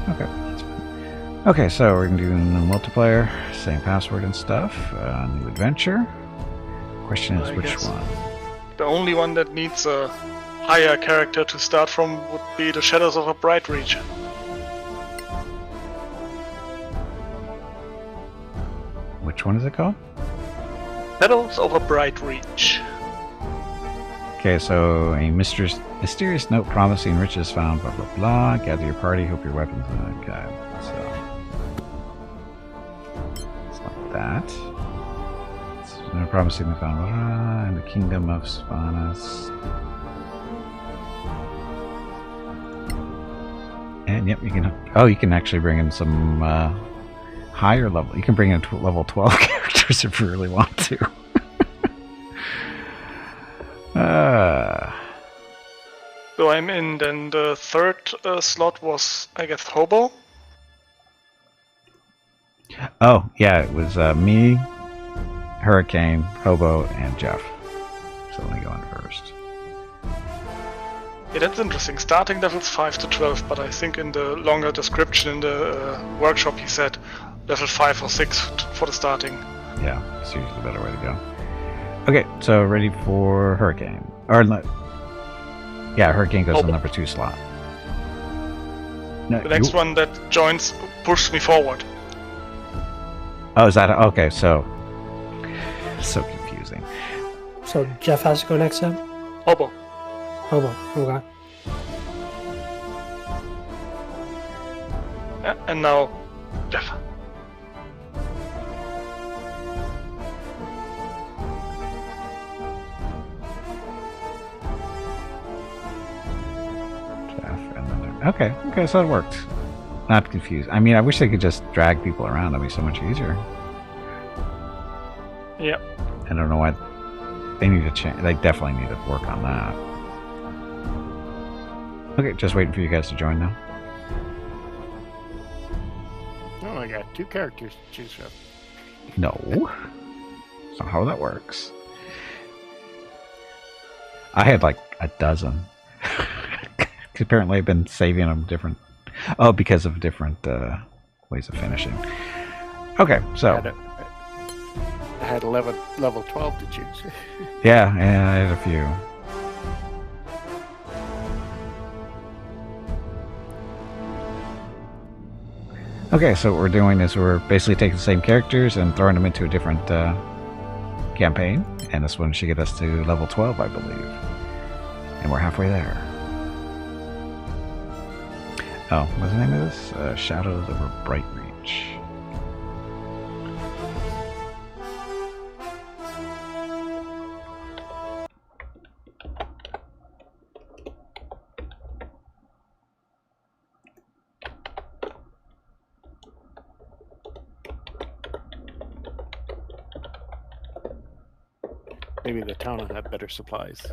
Okay. That's fine. Okay, so we're gonna do new multiplayer, same password and stuff. New adventure. Question is which one? The only one that needs a higher character to start from would be the Shadows of a Brightreach. Which one is it called? Shadows of a Brightreach. Okay, so a mysterious note promising riches found, blah blah blah. Gather your party, hope your weapons. Okay, so it's like that. It's no promising the found in the kingdom of Spanas. And yep, you can. Oh, you can actually bring in some higher level. You can bring in level 12 characters if you really want to. So I'm in. Then the third slot was, I guess, Hobo. Oh yeah, it was me, Hurricane, Hobo, and Jeff. So let me go on first. Yeah, that's interesting. Starting levels 5 to 12, but I think in the longer description in the workshop he said level 5 or 6 for the starting. Yeah, it's usually the better way to go. Okay, so ready for Hurricane. Or yeah, Hurricane goes to the number 2 slot. No, the next one that joins pushes me forward. Oh, is that okay? So confusing. So Jeff has to go next then? Hobo. Hobo, okay. Yeah, and now Jeff. Okay, so it worked. Not confused. I mean, I wish they could just drag people around. That'd be so much easier. Yep. I don't know why they need to change. They definitely need to work on that. Okay, just waiting for you guys to join now. Oh, I got 2 characters to choose from. No. That's not how that works. I had like a dozen. Apparently I've been saving them different... Oh, because of different ways of finishing. Okay, so... I had level 12 to choose. yeah, I had a few. Okay, so what we're doing is we're basically taking the same characters and throwing them into a different campaign. And this one should get us to level 12, I believe. And we're halfway there. Oh, what's the name of this? Shadows over Brightreach. Maybe the town will have better supplies.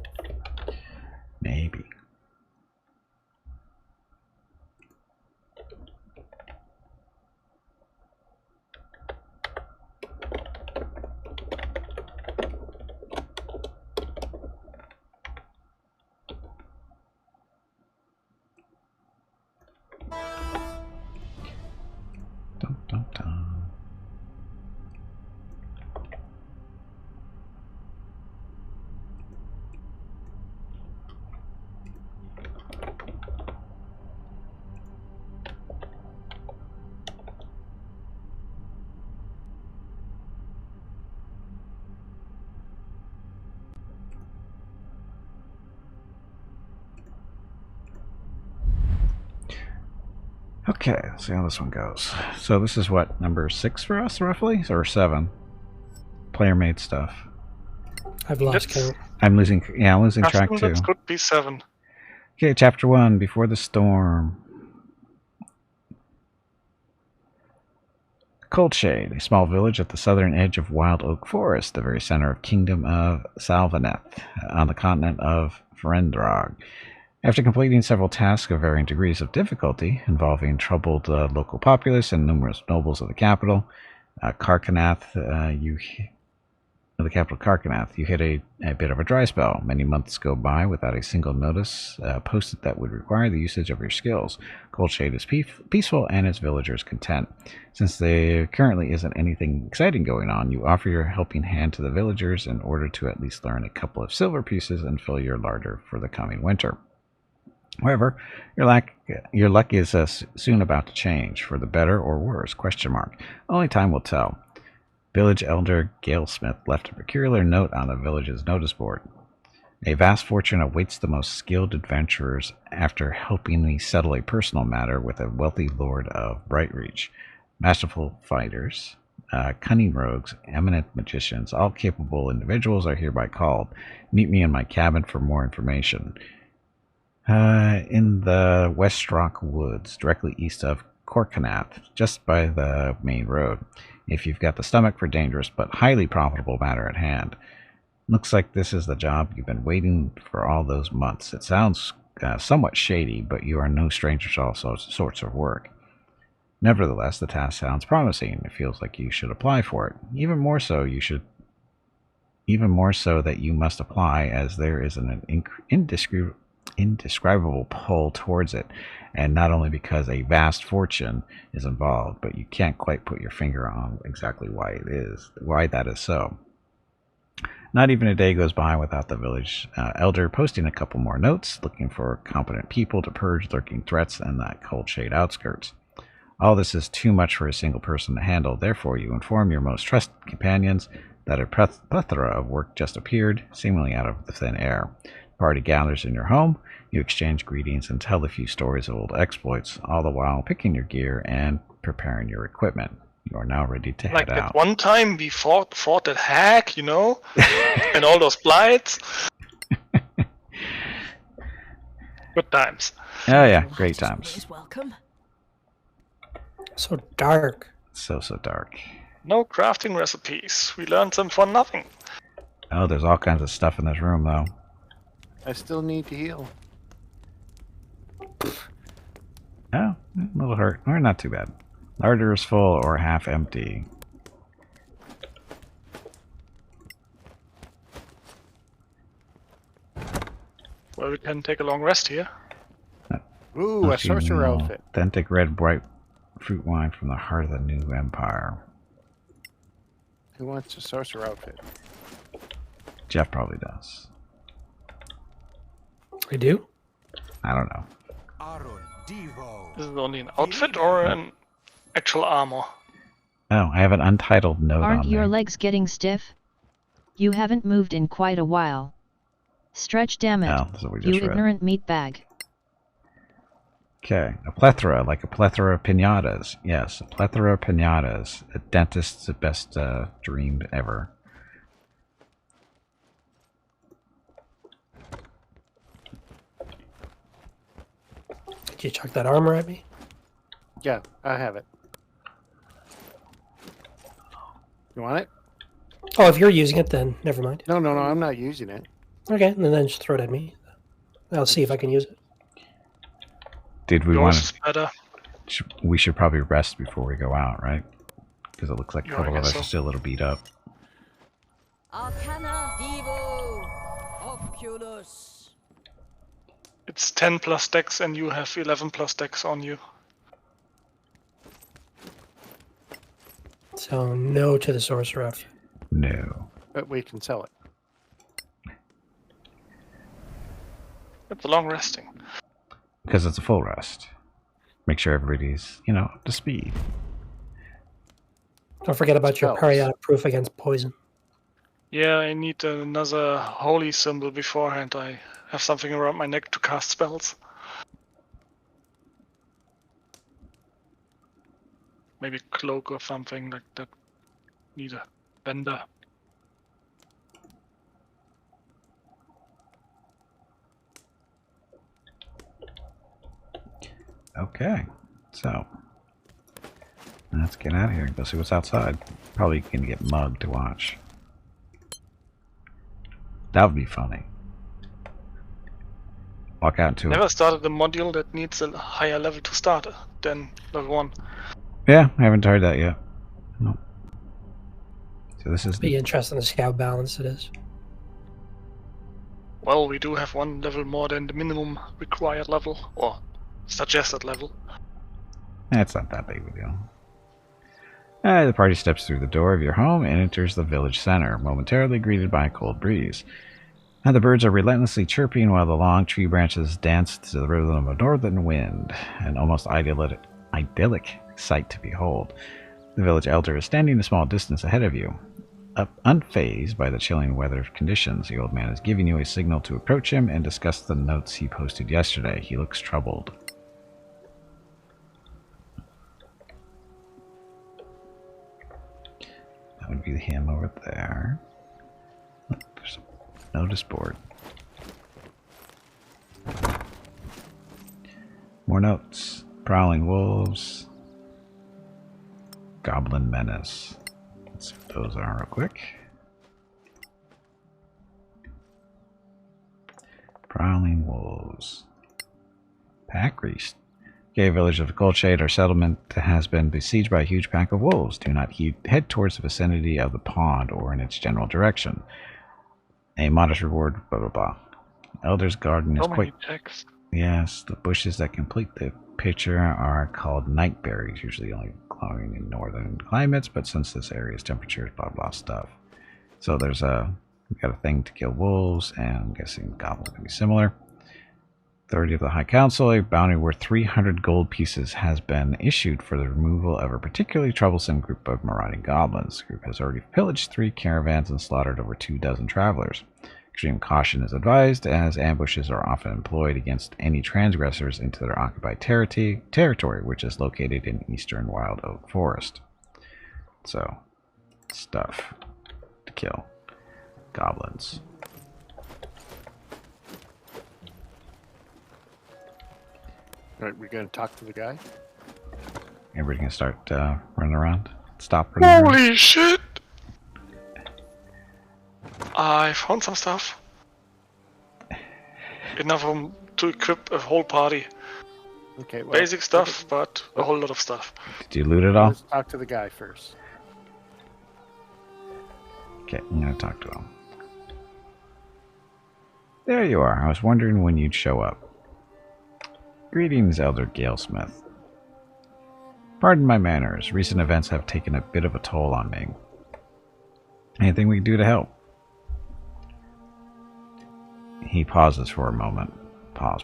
Maybe. Dun, dun, dun. Okay, let's see how this one goes. So this is what, number 6 for us, roughly? Or 7? Player-made stuff. I've lost count. I'm losing track too. That could be 7. Okay, chapter 1, Before the Storm. Coldshade, a small village at the southern edge of Wild Oak Forest, the very center of Kingdom of Salvaneth, on the continent of Ferendrog. After completing several tasks of varying degrees of difficulty, involving troubled local populace and numerous nobles of the capital, Karkanath, of the capital Karkanath, you hit a bit of a dry spell. Many months go by without a single notice posted that would require the usage of your skills. Coldshade is peaceful and its villagers content. Since there currently isn't anything exciting going on, you offer your helping hand to the villagers in order to at least learn a couple of silver pieces and fill your larder for the coming winter. However, your luck is soon about to change, for the better or worse, ? Only time will tell. Village elder Galesmith left a peculiar note on the village's notice board. A vast fortune awaits the most skilled adventurers after helping me settle a personal matter with a wealthy lord of Brightreach. Masterful fighters, cunning rogues, eminent magicians, all capable individuals are hereby called. Meet me in my cabin for more information. In the Westrock Woods, directly east of Korkanath, just by the main road, if you've got the stomach for dangerous but highly profitable matter at hand. Looks like this is the job you've been waiting for all those months. It sounds somewhat shady, but you are no stranger to all sorts of work. Nevertheless, the task sounds promising. It feels like you should apply for it. Even more so that you must apply, as there is an indescribable pull towards it, and not only because a vast fortune is involved, but you can't quite put your finger on exactly why that is so. Not even a day goes by without the village elder posting a couple more notes, looking for competent people to purge lurking threats in that Coldshade outskirts. All this is too much for a single person to handle, therefore you inform your most trusted companions that a plethora of work just appeared, seemingly out of the thin air. Party gathers in your home, you exchange greetings and tell a few stories of old exploits, all the while picking your gear and preparing your equipment. You are now ready to head out. Like at one time we fought that hack, and all those blights. Good times. Oh yeah, great times. Welcome. So dark. So dark. No crafting recipes. We learned them for nothing. Oh, there's all kinds of stuff in this room though. I still need to heal. Oh, a little hurt. Or not too bad. Larder is full or half empty. Well, we can take a long rest here. Ooh, a sorcerer outfit. Authentic red bright fruit wine from the heart of the new empire. Who wants a sorcerer outfit? Jeff probably does. I do? I don't know. Is it only an outfit or an actual armor? Oh, I have an untitled note Aren't on your there. legs getting stiff? You haven't moved in quite a while. Stretch, damn it. Oh, that's what we just You read. ignorant meatbag. Okay, a plethora, like a plethora of pinatas. Yes, a plethora of pinatas. A dentist's best dream ever. Did you chuck that armor at me? Yeah, I have it. You want it? Oh, if you're using it, then never mind. No, I'm not using it. Okay, and then just throw it at me. I'll see if I can use it. Did we Yours want is better. to... We should probably rest before we go out, right? Because it looks like a Yeah, I couple of guess us so. are still a little beat up. Arcana Vivo Oculus. It's 10 plus dex and you have 11 plus dex on you. So no to the sorcerer outfit. No. But we can sell it. It's a long resting. Because it's a full rest. Make sure everybody's, up to speed. Don't forget about your Spells. periodic proof against poison. Yeah, I need another holy symbol beforehand. I have something around my neck to cast spells. Maybe cloak or something like that. Need a bender. Okay, so let's get out of here and go see what's outside. Probably gonna get mugged to watch. That would be funny. Walk out into Never started a module that needs a higher level to start than level 1. Yeah, I haven't tried that yet. No. So this is Be interesting to see how balanced it is. Well, we do have 1 level more than the minimum required level, or suggested level. That's not that big of a deal. The party steps through the door of your home and enters the village center, momentarily greeted by a cold breeze. The birds are relentlessly chirping while the long tree branches dance to the rhythm of a northern wind, an almost idyllic sight to behold. The village elder is standing a small distance ahead of you. Unfazed by the chilling weather conditions, the old man is giving you a signal to approach him and discuss the notes he posted yesterday. He looks troubled. That would be him over there. Look, there's a notice board. More notes. Prowling wolves. Goblin menace. Let's see what those are real quick. Prowling wolves. Pack Reast. Okay, village of the Cold Shade, our settlement has been besieged by a huge pack of wolves. Do not head towards the vicinity of the pond or in its general direction. A modest reward, blah blah blah. Elder's garden is quite... Text. Yes, the bushes that complete the picture are called nightberries, usually only growing in northern climates, but since this area's temperature, blah blah stuff. So there's we got a thing to kill wolves, and I'm guessing goblins can be similar. 30 of the High Council, a bounty worth 300 gold pieces has been issued for the removal of a particularly troublesome group of marauding goblins. The group has already pillaged 3 caravans and slaughtered over 24 travelers. Extreme caution is advised, as ambushes are often employed against any transgressors into their occupied territory, which is located in eastern Wild Oak Forest. So, stuff to kill goblins. Alright, we're going to talk to the guy. Everybody can start running around. Stop running around. Holy shit! I found some stuff. Enough to equip a whole party. Okay, well, Basic stuff, but a whole lot of stuff. Did you loot it all? let's talk to the guy first. Okay, I'm going to talk to him. There you are. I was wondering when you'd show up. Greetings, Elder Galesmith. Pardon my manners. Recent events have taken a bit of a toll on me. Anything we can do to help? He pauses for a moment. Pause.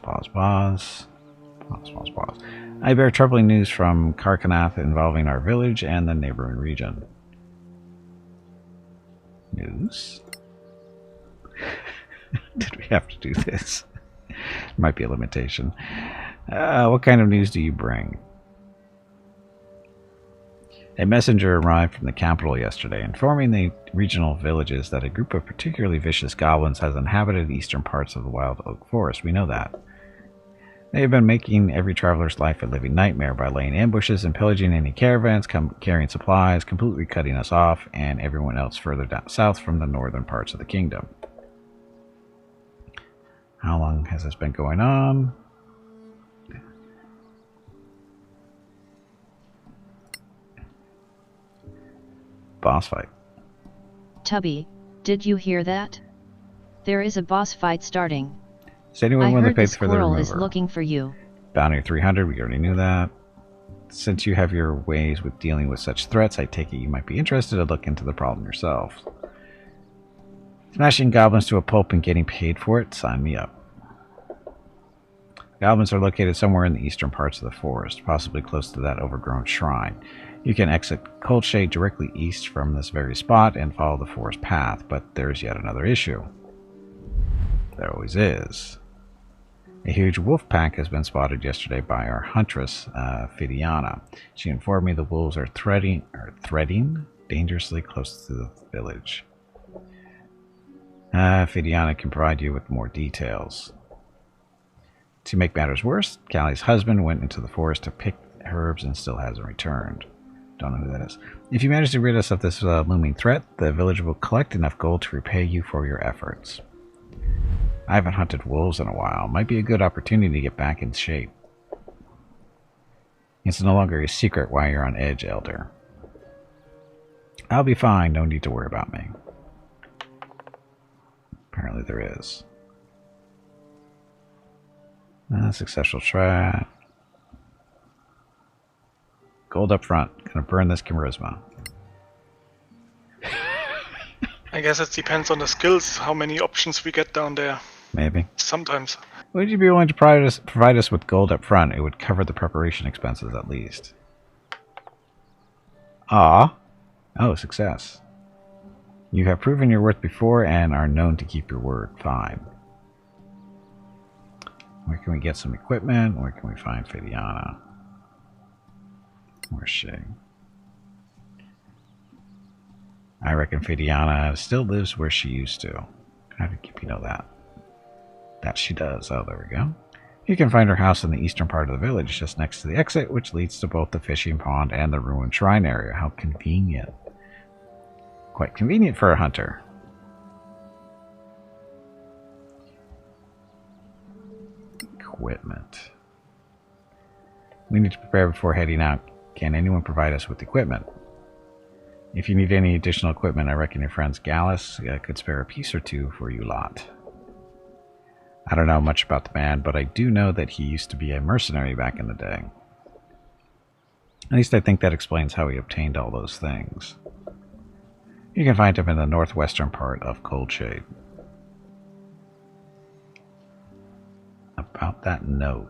I bear troubling news from Karkanath involving our village and the neighboring region. News? Did we have to do this? Might be a limitation. What kind of news do you bring? A messenger arrived from the capital yesterday, informing the regional villages that a group of particularly vicious goblins has inhabited the eastern parts of the Wild Oak Forest. We know that. They have been making every traveler's life a living nightmare by laying ambushes and pillaging any caravans carrying supplies, completely cutting us off and everyone else further down south from the northern parts of the kingdom. How long has this been going on? Boss fight. Tubby, did you hear that? There is a boss fight starting. Is anyone I willing to heard pay the for the squirrel remover? is looking for you. Bounty 300, we already knew that. Since you have your ways with dealing with such threats, I take it you might be interested to look into the problem yourself. Smashing goblins to a pulp and getting paid for it? Sign me up. Goblins are located somewhere in the eastern parts of the forest, possibly close to that overgrown shrine. You can exit Cold Shade directly east from this very spot and follow the forest path, but there's yet another issue. There always is. A huge wolf pack has been spotted yesterday by our huntress, Fidiana. She informed me the wolves are threading dangerously close to the village. Fidiana can provide you with more details. To make matters worse, Callie's husband went into the forest to pick herbs and still hasn't returned. Don't know who that is. If you manage to rid us of this looming threat, the village will collect enough gold to repay you for your efforts. I haven't hunted wolves in a while. Might be a good opportunity to get back in shape. It's no longer a secret why you're on edge, Elder. I'll be fine. No need to worry about me. Apparently there is. Successful try. Gold up front. Gonna burn this charisma. I guess it depends on the skills, how many options we get down there. Maybe. Sometimes. Would you be willing to provide us with gold up front? It would cover the preparation expenses at least. Ah. Oh, success. You have proven your worth before and are known to keep your word. Fine. Where can we get some equipment? Where can we find Fidiana? Where's she? I reckon Fidiana still lives where she used to. How did you know that? That she does. Oh, there we go. You can find her house in the eastern part of the village, just next to the exit, which leads to both the fishing pond and the ruined shrine area. How convenient. Quite convenient for a hunter. Equipment. We need to prepare before heading out. Can anyone provide us with equipment? If you need any additional equipment, I reckon your friends Gallus could spare a piece or two for you lot. I don't know much about the man, but I do know that he used to be a mercenary back in the day. At least I think that explains how he obtained all those things. You can find him in the northwestern part of Coldshade. About that note.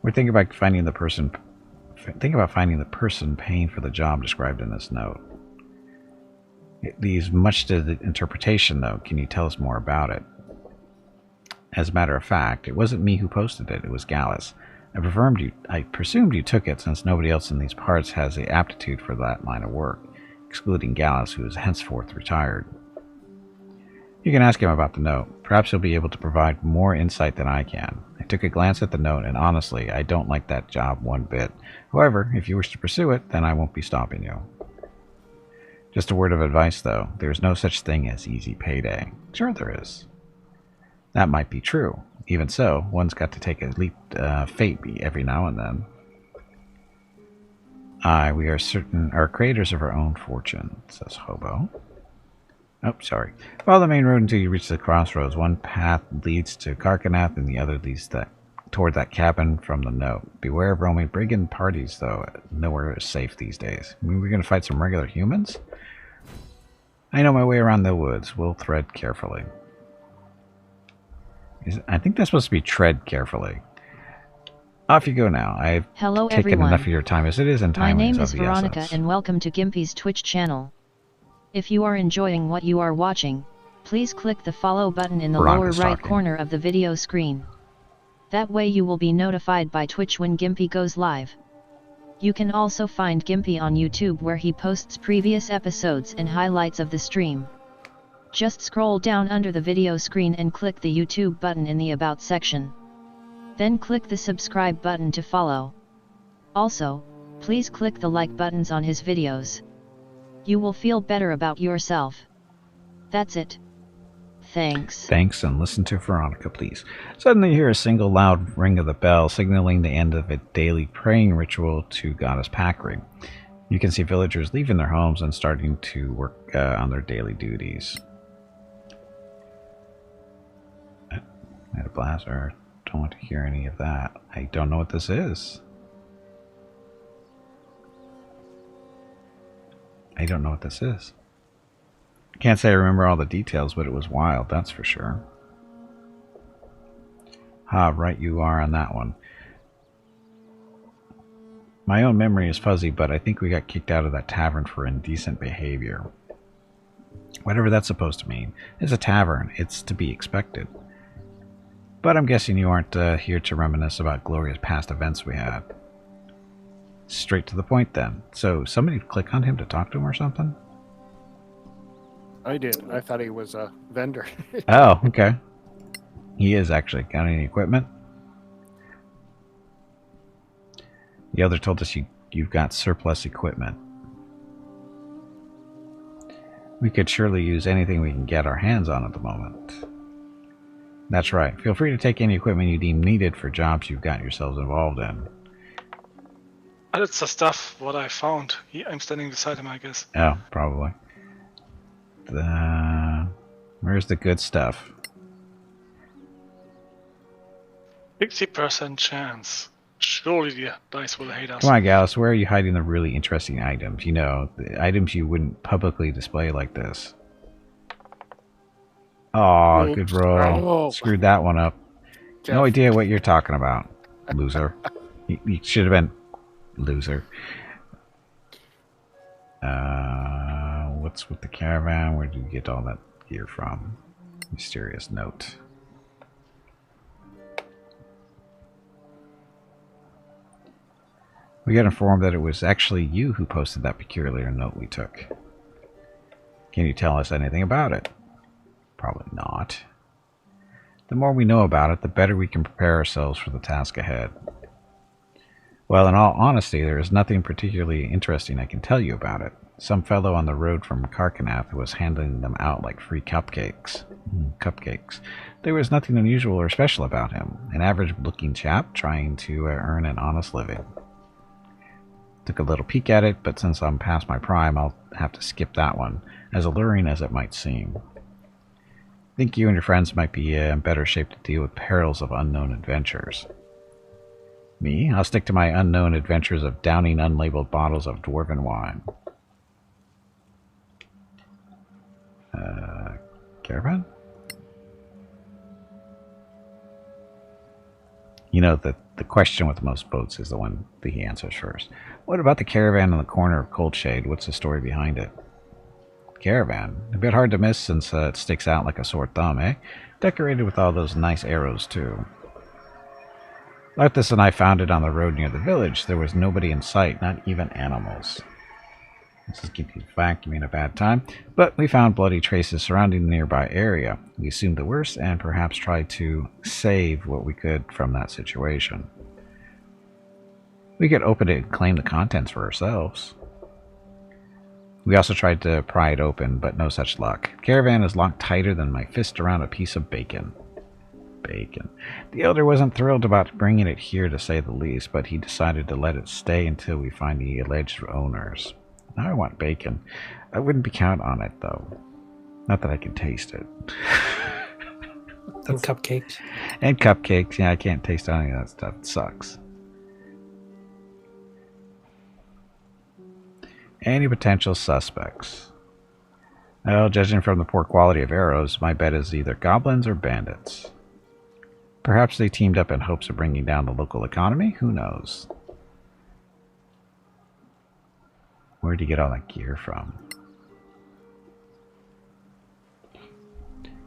We're thinking about finding the person. Think about finding the person paying for the job described in this note. It leaves much to the interpretation, though. Can you tell us more about it? As a matter of fact, it wasn't me who posted it. It was Gallus. I presumed you took it, since nobody else in these parts has the aptitude for that line of work, excluding Gallus, who is henceforth retired. You can ask him about the note. Perhaps he'll be able to provide more insight than I can. I took a glance at the note, and honestly, I don't like that job one bit. However, if you wish to pursue it, then I won't be stopping you. Just a word of advice, though. There is no such thing as easy payday. Sure there is. That might be true. Even so, one's got to take a leap fate every now and then. Aye, we are creators of our own fortune, says Hobo. Oh, sorry. Follow the main road until you reach the crossroads. One path leads to Karkanath and the other leads toward that cabin from the note. Beware of roaming brigand parties, though. Nowhere is safe these days. I mean, we're going to fight some regular humans? I know my way around the woods. We'll tread carefully. I think that's supposed to be tread carefully. Off you go now. I've taken enough of your time as it is, and time My name is is Veronica, and welcome to Gimpy's Twitch channel. If you are enjoying what you are watching, please click the follow button in the lower right corner of the video screen. That way you will be notified by Twitch when Gimpy goes live. You can also find Gimpy on YouTube, where he posts previous episodes and highlights of the stream. Just scroll down under the video screen and click the YouTube button in the About section. Then click the subscribe button to follow. Also, please click the like buttons on his videos. You will feel better about yourself. That's it. Thanks. Thanks, and listen to Veronica, please. Suddenly you hear a single loud ring of the bell, signaling the end of a daily praying ritual to Goddess Pakri. You can see villagers leaving their homes and starting to work on their daily duties. I had a blaster. Don't want to hear any of that. I don't know what this is. I don't know what this is. Can't say I remember all the details, but it was wild, that's for sure. Right you are on that one. My own memory is fuzzy, but I think we got kicked out of that tavern for indecent behavior. Whatever that's supposed to mean. It's a tavern. It's to be expected. But I'm guessing you aren't here to reminisce about glorious past events we had. Straight to the point, then. So, somebody click on him to talk to him or something? I did. I thought he was a vendor. Oh, okay. He is actually. Got any equipment? The other told us you've got surplus equipment. We could surely use anything we can get our hands on at the moment. That's right. Feel free to take any equipment you deem needed for jobs you've got yourselves involved in. That's the stuff what I found. I'm standing beside him, I guess. Oh, probably. Where's the good stuff? 60% chance. Surely the dice will hate us. Come on, Gallus, where are you hiding the really interesting items? You know, the items you wouldn't publicly display like this. Aw, Oops. good roll. Oh. Screwed that one up. Jeff. No idea what you're talking about, loser. You should have been loser. What's with the caravan? Where did you get all that gear from? Mysterious note. We got informed that it was actually you who posted that peculiar note we took. Can you tell us anything about it? Probably not. The more we know about it, the better we can prepare ourselves for the task ahead. Well, in all honesty, there is nothing particularly interesting I can tell you about it. Some fellow on the road from Karkanath was handing them out like free cupcakes. Cupcakes. There was nothing unusual or special about him. An average-looking chap trying to earn an honest living. Took a little peek at it, but since I'm past my prime, I'll have to skip that one, as alluring as it might seem. Think you and your friends might be in better shape to deal with perils of unknown adventures. Me? I'll stick to my unknown adventures of downing unlabeled bottles of dwarven wine. Caravan? You know, the question with most boats is the one that he answers first. What about the caravan in the corner of Cold Shade? What's the story behind it? Caravan? A bit hard to miss since it sticks out like a sore thumb, eh? Decorated with all those nice arrows, too. Leftis and I found it on the road near the village. There was nobody in sight, not even animals. This is keeping vacuuming a bad time, but we found bloody traces surrounding the nearby area. We assumed the worst and perhaps tried to save what we could from that situation. We could open it and claim the contents for ourselves. We also tried to pry it open, but no such luck. Caravan is locked tighter than my fist around a piece of bacon. Bacon. The elder wasn't thrilled about bringing it here, to say the least, but he decided to let it stay until we find the alleged owners. Now I want bacon. I wouldn't be count on it, though. Not that I can taste it. And cupcakes. And cupcakes. Yeah, I can't taste any of that stuff. It sucks. Any potential suspects? Well, judging from the poor quality of arrows, my bet is either goblins or bandits. Perhaps they teamed up in hopes of bringing down the local economy? Who knows? Where'd you get all that gear from?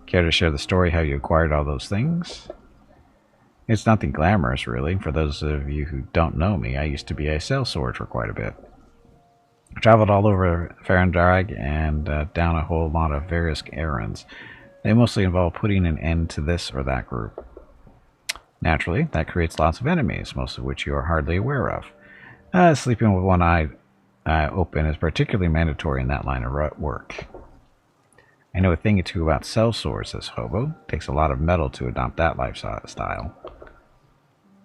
Care to share the story how you acquired all those things? It's nothing glamorous, really. For those of you who don't know me, I used to be a sellsword for quite a bit. I traveled all over Farendrag and down a whole lot of various errands. They mostly involve putting an end to this or that group. Naturally, that creates lots of enemies, most of which you are hardly aware of. Sleeping with one eye open is particularly mandatory in that line of work. I know a thing or two about sellswords, says Hobo. Takes a lot of metal to adopt that lifestyle.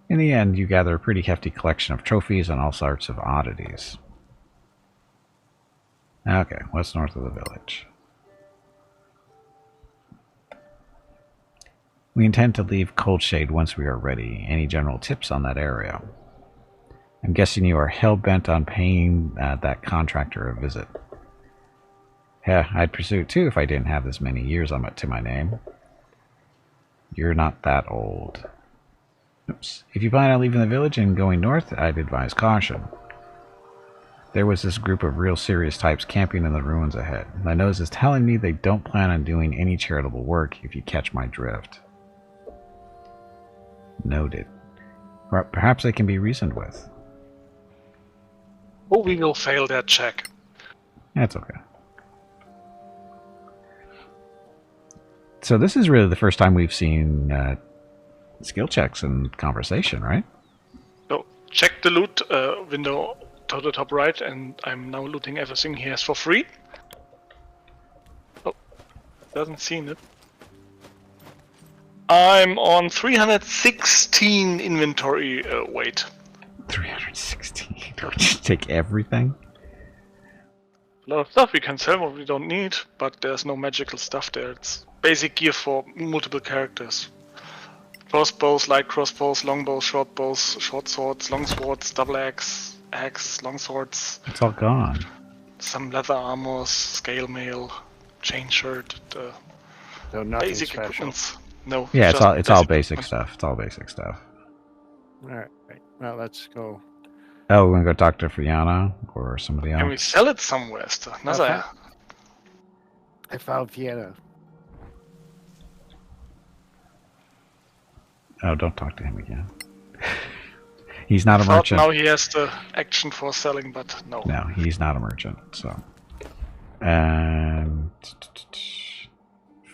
In the end, you gather a pretty hefty collection of trophies and all sorts of oddities. Okay, what's north of the village? We intend to leave Cold Shade once we are ready. Any general tips on that area? I'm guessing you are hell-bent on paying that contractor a visit. Yeah, I'd pursue it too if I didn't have this many years to my name. You're not that old. Oops. If you plan on leaving the village and going north, I'd advise caution. There was this group of real serious types camping in the ruins ahead. My nose is telling me they don't plan on doing any charitable work, if you catch my drift. Noted. Perhaps they can be reasoned with. Oh, we will fail that check. That's okay. So this is really the first time we've seen skill checks and conversation, right? So, check the loot window to the top right, and I'm now looting everything he has for free. Oh, doesn't seem it. I'm on 316 inventory weight. 316. Do we just take everything? A lot of stuff we can sell what we don't need, but there's no magical stuff there. It's basic gear for multiple characters. Crossbows, light crossbows, longbows, short bows, short swords, long swords, double axe, long swords. It's all gone. Some leather armors, scale mail, chain shirt, So nothing basic special. equipments. No. Yeah, just it's all basic equipment. stuff. It's all basic stuff. All right. Well, let's go. Oh, we're gonna go talk to Fiona or somebody Can we else. sell it somewhere? Another. I found Vienna. Oh, don't talk to him again. He's not a Thought merchant. now he has the action for selling, but no. No, he's not a merchant. So, and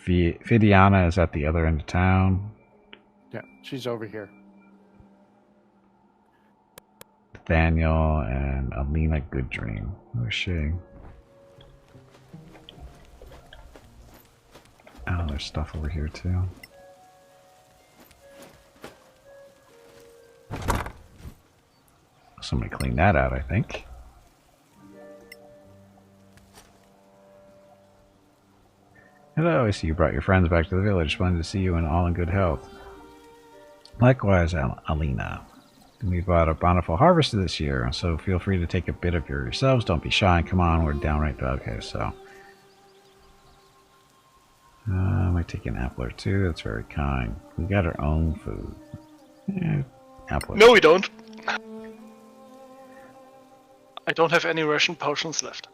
Fidiana is at the other end of town. Yeah, she's over here. Nathaniel and Alina Gooddream. Who is she? Oh, there's stuff over here too. Somebody cleaned that out, I think. Hello, I see you brought your friends back to the village. Splendid to see you and all in good health. Likewise, Alina. We've got a bountiful harvest this year, so feel free to take a bit of yourselves. Don't be shy. Come on, we're downright okay. So, I might take an apple or two. That's very kind. We got our own food. Apple. No, we don't. I don't have any Russian potions left.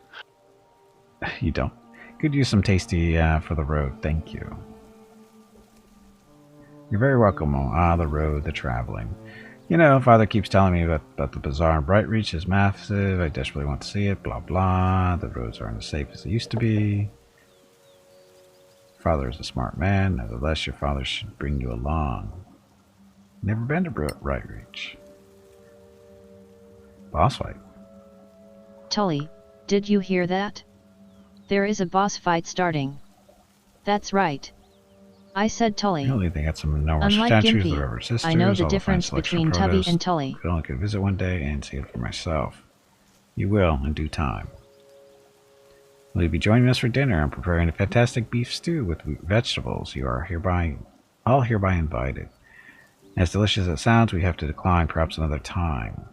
You don't. Could use some tasty for the road. Thank you. You're very welcome. The road, the traveling. You know, Father keeps telling me about the bazaar in Brightreach is massive. I desperately want to see it. Blah, blah. The roads aren't as safe as they used to be. Father is a smart man. Nevertheless, your father should bring you along. Never been to Brightreach. Boss fight. Tully, did you hear that? There is a boss fight starting. That's right. I said Tully. Really, they got some Norse Unlike statues, Gimpy, the River Sisters. I know the all difference fine selection between of Tubby produce. and Tully. I could visit one day and see it for myself. You will, in due time. Will you be joining us for dinner? I'm preparing a fantastic beef stew with vegetables. You are all hereby invited. As delicious as it sounds, we have to decline perhaps another time.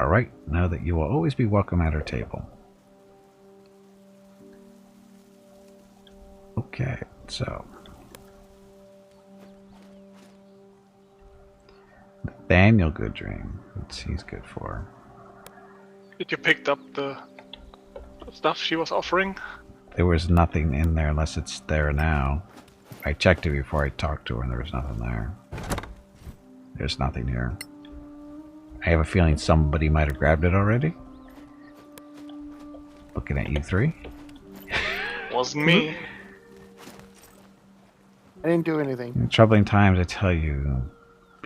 All right, know that you will always be welcome at our table. Okay, so Nathaniel Gooddream. What's he's good for? Did you pick up the stuff she was offering? There was nothing in there unless it's there now. I checked it before I talked to her and there was nothing there. There's nothing here. I have a feeling somebody might have grabbed it already. Looking at you three. Wasn't me. I didn't do anything. In troubling times, I tell you,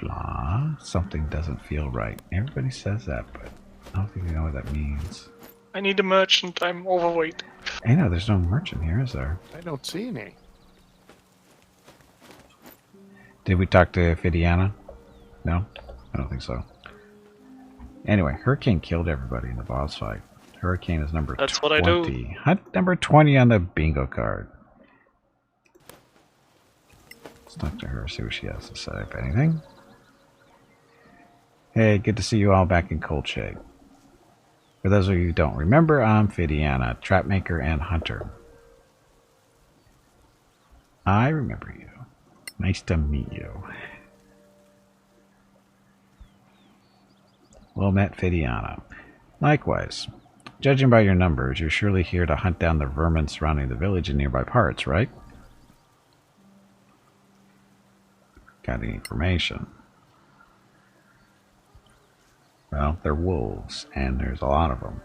blah, something doesn't feel right. Everybody says that, but I don't think they know what that means. I need a merchant. I'm overweight. I know, there's no merchant here, is there? I don't see any. Did we talk to Fidiana? No? I don't think so. Anyway, Hurricane killed everybody in the boss fight. Hurricane is number 20. That's what I do. Number 20 on the bingo card. Let's talk to her, see what she has to say, if anything. Hey, good to see you all back in cold shape. For those of you who don't remember, I'm Fidiana, trapmaker and hunter. I remember you. Nice to meet you. Well met, Fidiana. Likewise. Judging by your numbers, you're surely here to hunt down the vermin surrounding the village and nearby parts, right? Got any information? Well, they're wolves, and there's a lot of them.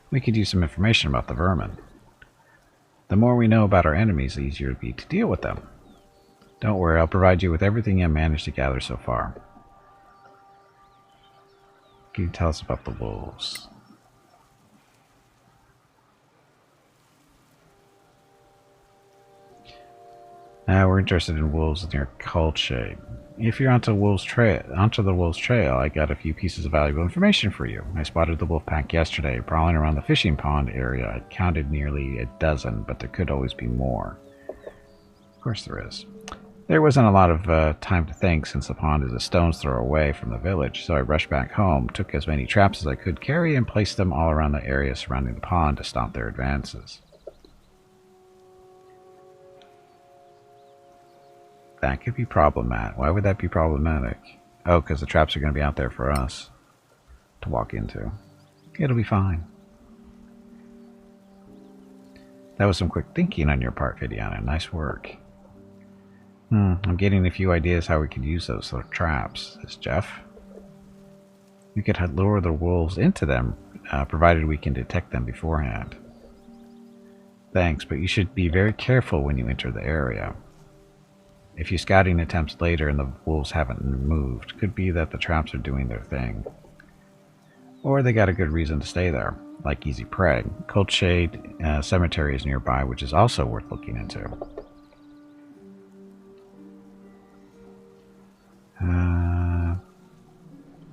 We could use some information about the vermin. The more we know about our enemies, the easier it'll be to deal with them. Don't worry, I'll provide you with everything I've managed to gather so far. Can you tell us about the wolves? We're interested in wolves near Cold Shade. If you're onto the wolves trail, I got a few pieces of valuable information for you. I spotted the wolf pack yesterday, prowling around the fishing pond area. I counted nearly a dozen, but there could always be more. Of course there is. There wasn't a lot of time to think, since the pond is a stone's throw away from the village, so I rushed back home, took as many traps as I could carry, and placed them all around the area surrounding the pond to stop their advances. That could be problematic. Why would that be problematic? Oh, because the traps are going to be out there for us to walk into. It'll be fine. That was some quick thinking on your part, Vidiana. Nice work. I'm getting a few ideas how we could use those sort of traps. This Jeff. We could lure the wolves into them, provided we can detect them beforehand. Thanks, but you should be very careful when you enter the area. If you scouting attempts later and the wolves haven't moved, could be that the traps are doing their thing. Or they got a good reason to stay there, like easy prey. Cold Shade Cemetery is nearby, which is also worth looking into.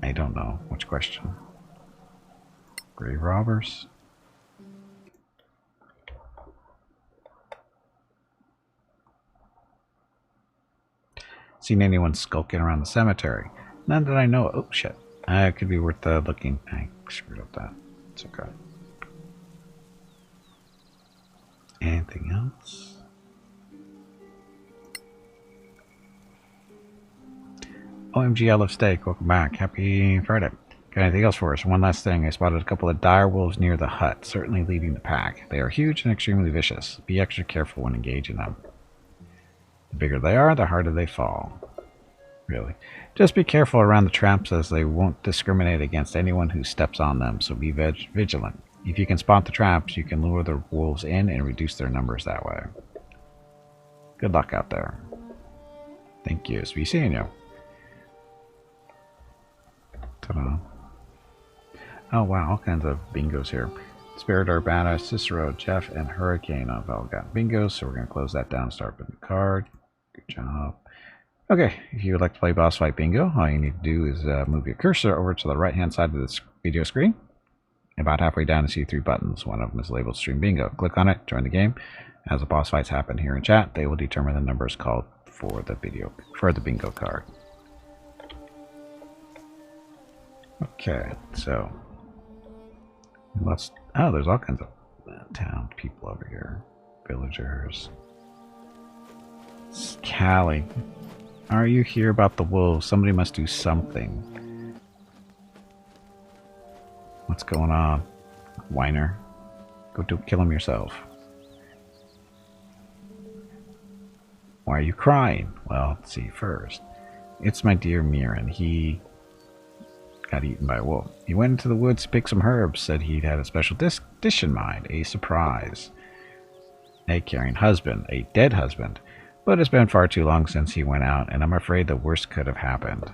I don't know. Which question? Grave robbers? Seen anyone skulking around the cemetery? None that I know. Oh shit! It could be worth looking. I screwed up that. It's okay. Anything else? OMG, I love steak. Welcome back. Happy Friday. Got anything else for us? One last thing. I spotted a couple of dire wolves near the hut, certainly leading the pack. They are huge and extremely vicious. Be extra careful when engaging them. The bigger they are, the harder they fall. Really. Just be careful around the traps, as they won't discriminate against anyone who steps on them, so be vigilant. If you can spot the traps, you can lure the wolves in and reduce their numbers that way. Good luck out there. Thank you. Be seeing you. Ta-da. Oh wow, all kinds of bingos here. Spirit Urbana, Cicero, Jeff, and Hurricane have all got bingos, so we're going to close that down and start with the card. Good job. Okay, if you would like to play boss fight bingo, all you need to do is move your cursor over to the right hand side of this video screen. About halfway down, you see 3 buttons. One of them is labeled Stream Bingo. Click on it, join the game. As the boss fights happen here in chat, they will determine the numbers called for the bingo card. Okay, so there's all kinds of town people over here. Villagers. Callie, are you here about the wolves? Somebody must do something. What's going on? Whiner. Go kill him yourself. Why are you crying? Well, let's see first. It's my dear Mirren. He got eaten by a wolf. He went into the woods to pick some herbs, said he'd had a special dish in mind, a surprise. Egg-carrying husband, a dead husband. But it's been far too long since he went out, and I'm afraid the worst could have happened.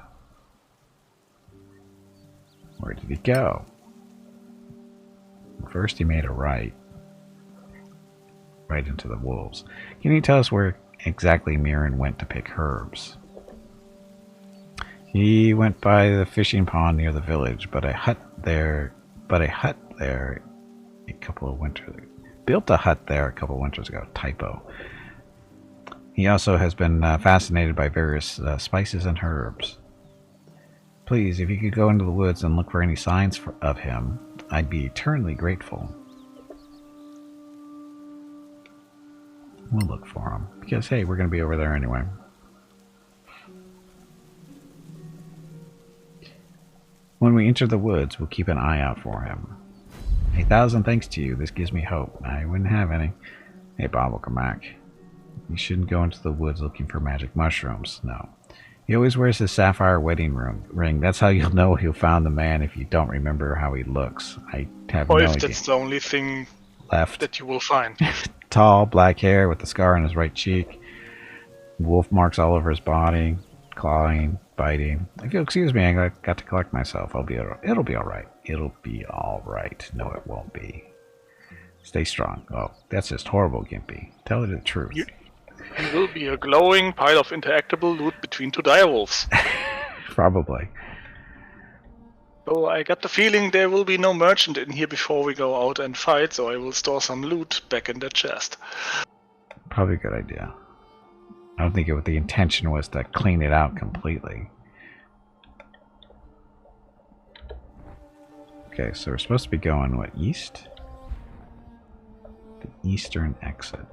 Where did he go? First he made a right into the wolves. Can you tell us where exactly Mirren went to pick herbs? He went by the fishing pond near the village, built a hut there a couple of winters ago. Typo. He also has been fascinated by various spices and herbs. Please, if you could go into the woods and look for any signs of him, I'd be eternally grateful. We'll look for him, because hey, we're going to be over there anyway. When we enter the woods, we'll keep an eye out for him. 1,000 thanks to you. This gives me hope. I wouldn't have any. Hey, Bob, welcome back. You shouldn't go into the woods looking for magic mushrooms. No. He always wears his sapphire wedding ring. That's how you'll know he'll found the man if you don't remember how he looks. I have no idea. Or if that's the only thing left that you will find. Tall, black hair with a scar on his right cheek. Wolf marks all over his body. Clawing, biting. If you'll excuse me, I got to collect myself. It'll be all right. It'll be all right. No, it won't be. Stay strong. Oh, that's just horrible, Gimpy. Tell her the truth. It will be a glowing pile of interactable loot between two direwolves. Probably. So I got the feeling there will be no merchant in here before we go out and fight, so I will store some loot back in the chest. Probably a good idea. I don't think the intention was to clean it out completely. Okay, so we're supposed to be going, what, east? The eastern exit.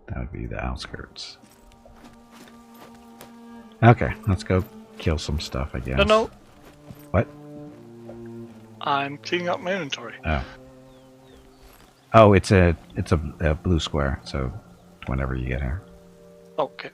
That would be the outskirts. Okay, let's go kill some stuff, I guess. No. What? I'm cleaning up my inventory. Oh. Oh, it's a blue square, so whenever you get here. Okay.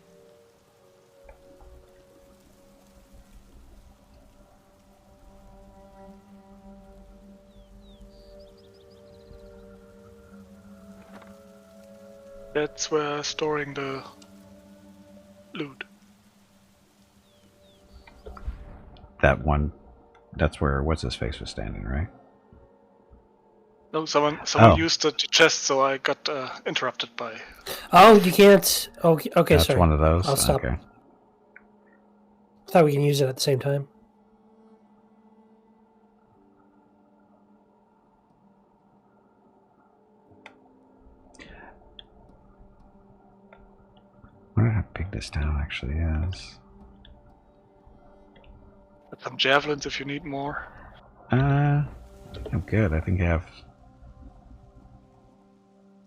That's where storing the loot. That one, that's where what's his face was standing, right? No, someone Oh. used the chest, so I got interrupted by. Oh, you can't. Okay, That's sorry. one of those. I'll stop. Okay. I thought we can use it at the same time. I wonder how big this town actually is. Got some javelins if you need more. I'm good. I think I've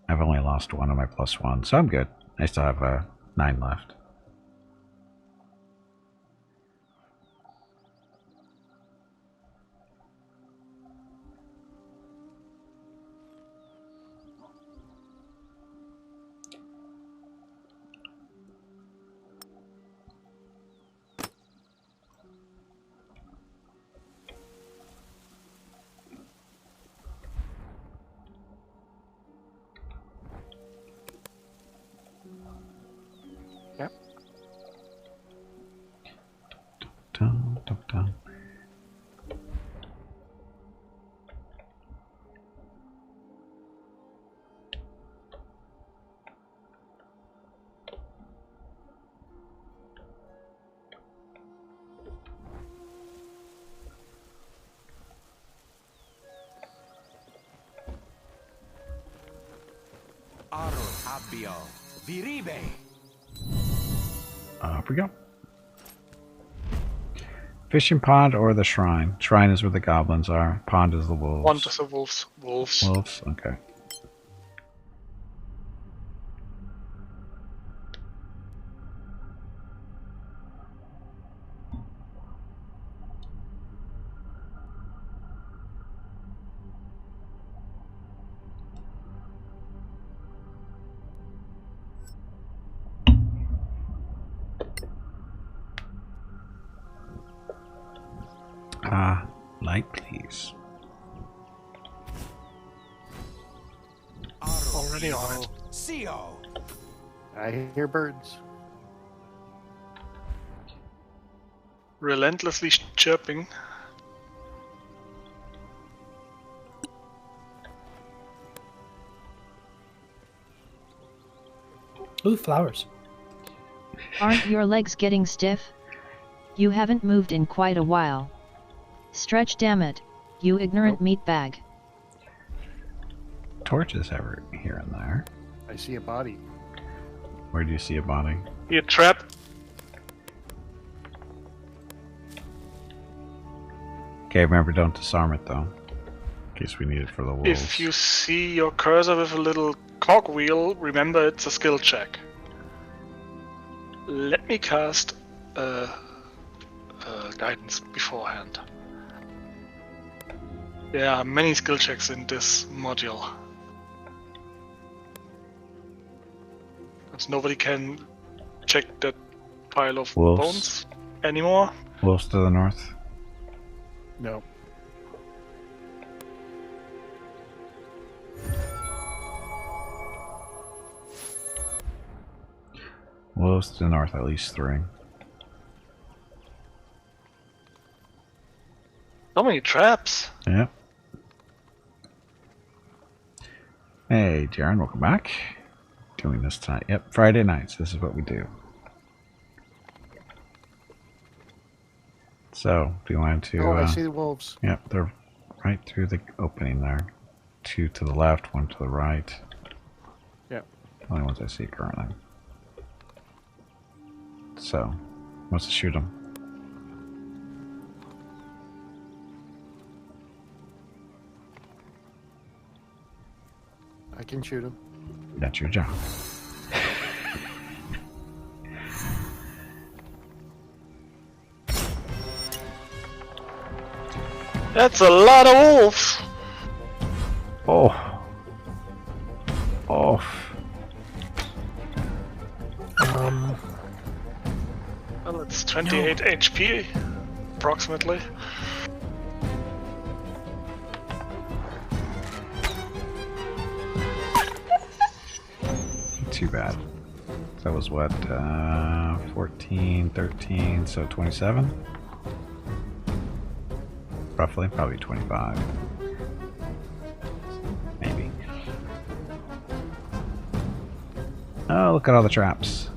only lost one of my +1, so I'm good. I still have 9 left. Yep. Dun, dun, dun. Up we go. Fishing pond or the shrine? Shrine is where the goblins are. Pond is the wolves. One is the wolves. Wolves? Okay. Light, please. Already on it. I hear birds. Relentlessly chirping. Ooh, flowers. Aren't your legs getting stiff? You haven't moved in quite a while. Stretch, damn it, you ignorant meatbag. Torches ever here and there. I see a body. Where do you see a body? Here, trap. Okay, remember, don't disarm it though. In case we need it for the wolves. If you see your cursor with a little cogwheel, remember it's a skill check. Let me cast guidance beforehand. There are many skill checks in this module. Because nobody can check that pile of Wolves. bones anymore. Wolves to the north. No. Wolves to the north, at least 3. So many traps. Yep. Hey, Jaren, welcome back. doing this tonight. Yep, Friday nights. This is what we do. So, do you want to... Oh, I see the wolves. Yep, they're right through the opening there. 2 to the left, 1 to the right. Yep. The only ones I see currently. So, wants to shoot them. I can shoot him. That's your job. That's a lot of wolves! Oh. Oh. Well, it's 28 HP, approximately. Too bad. That was what, 14, 13, so 27? Roughly, probably 25. Maybe. Oh, look at all the traps.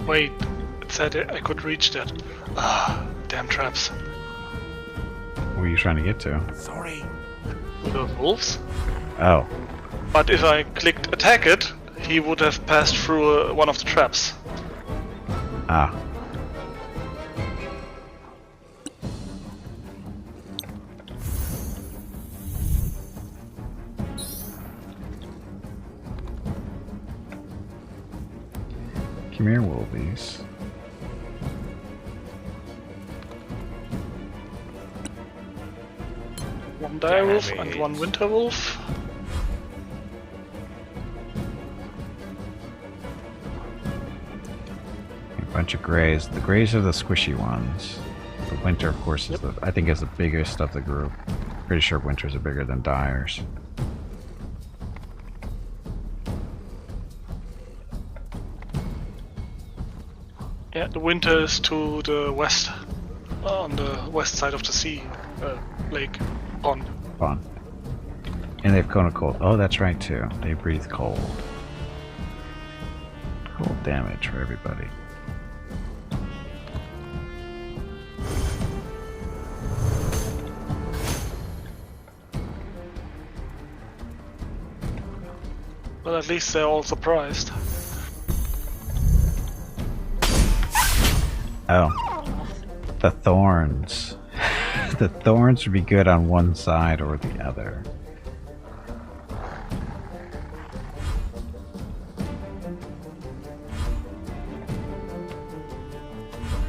Wait, it said I could reach that. Ah, damn traps. Where are you trying to get to? Sorry. The wolves? Oh, But if I clicked attack it, he would have passed through one of the traps. ah. Come here, wolvies. One dire wolf and one winter wolf. A bunch of grays. The grays are the squishy ones. The winter, of course, is I think is the biggest of the group. Pretty sure winters are bigger than dyers. Yeah, the winter is to the west, on the west side of the sea, lake, pond. Fun. And they have cone of cold. Oh, that's right too. They breathe cold. Cold damage for everybody. Well, at least they're all surprised. Oh. The thorns. The thorns would be good on one side or the other.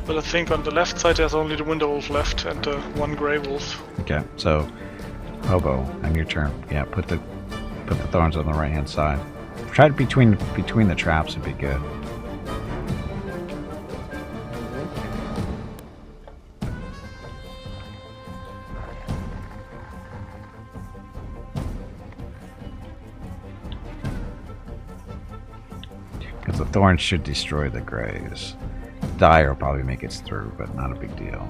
Well, I think on the left side there's only the winter wolf left and one grey wolf. Okay, so Hobo, on your turn. Yeah, put the thorns on the right hand side. Try to between the traps would be good. Because the thorns should destroy the grays. Dye will probably make it through, but not a big deal.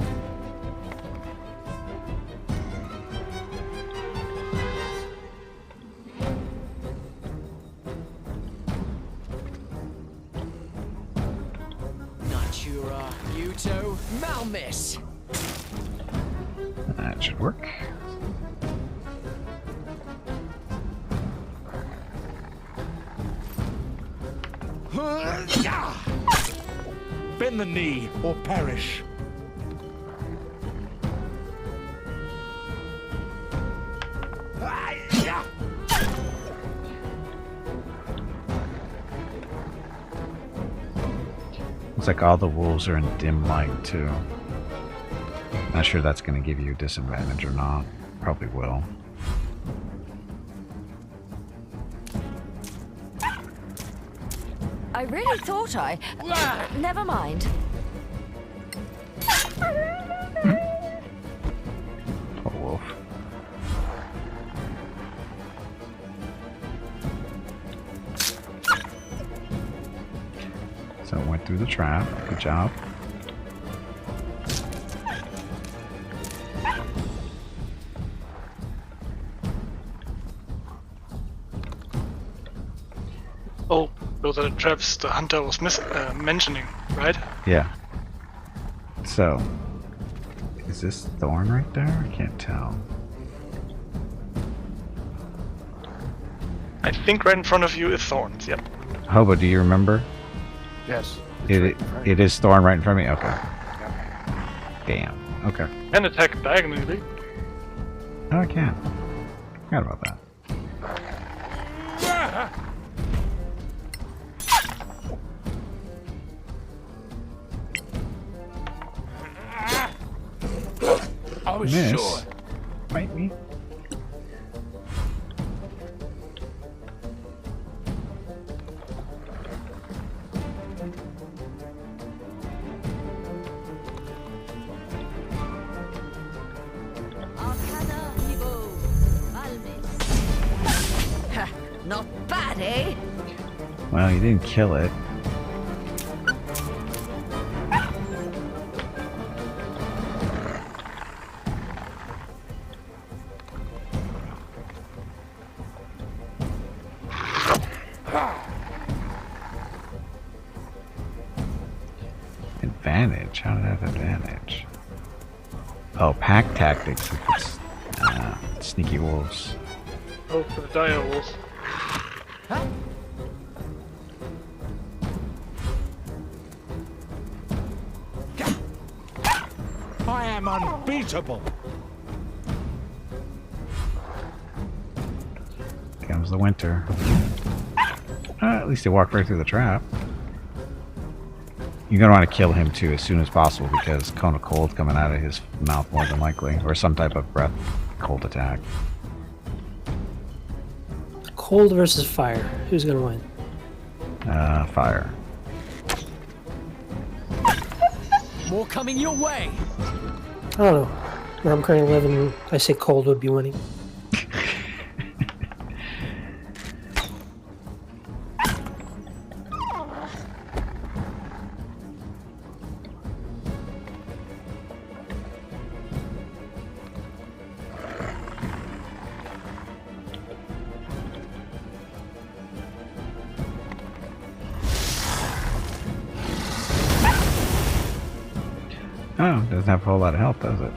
Natura, Muto, Malmis. That should work. Bend the knee or perish. Looks like all the wolves are in dim light too. Not sure that's going to give you a disadvantage or not. Probably will. I really thought I... never mind. Poor wolf. So it went through the trap. Good job. Oh, those are the traps the hunter was mentioning, right? Yeah. So, is this thorn right there? I can't tell. I think right in front of you is thorns, yep. Hobo, do you remember? Yes. It is thorn right in front of me? Okay. Damn. Okay. And attack diagonally. Oh, I can. Forgot about that. I was Miss. sure. Bite me. Arcana Evo. Almis. Ha, not bad, eh? Well, you didn't kill it. Advantage? How did I have advantage? Oh, pack tactics. If it's sneaky wolves. Oh, for the dire wolves. I am unbeatable. Comes the winter. At least he walked right through the trap. You're gonna want to kill him too as soon as possible because cone of cold coming out of his mouth more than likely, or some type of breath cold attack. Cold versus fire. Who's gonna win? Fire. More coming your way. I don't know. Where I'm currently living, I say cold would be winning. Oh, doesn't have a whole lot of health, does it?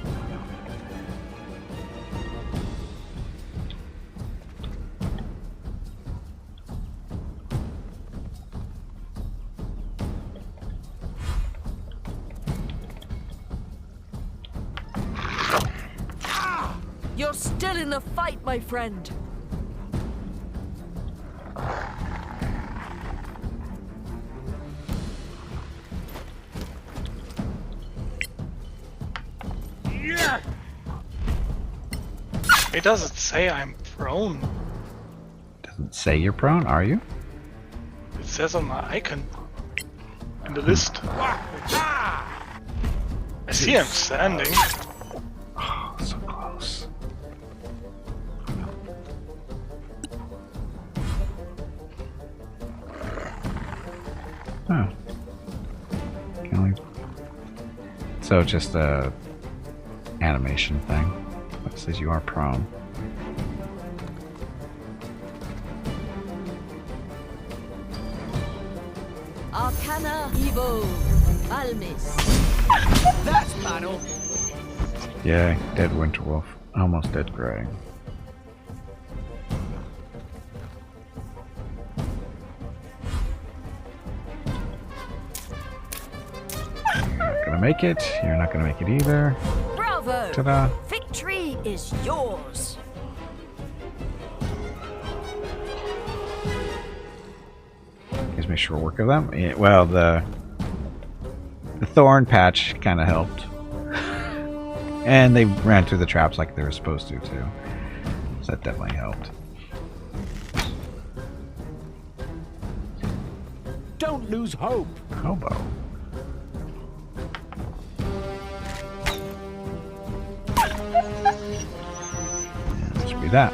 You're still in the fight, my friend. It doesn't say I'm prone. Doesn't say you're prone, are you? It says on my icon. In the list. I see I'm standing. Oh, so close. Oh. Can only... So just a animation thing. It says you are prone. Arcana Evo. Almis. That's battle. Yay, dead Winterwolf. Almost dead Grey. You're not gonna make it. You're not gonna make it either. Bravo. Ta-da. Victory is yours. Gives me short work of them. Yeah, well, the thorn patch kind of helped. And they ran through the traps like they were supposed to, too. So that definitely helped. Don't lose hope. Hobo. Yeah, this should be that.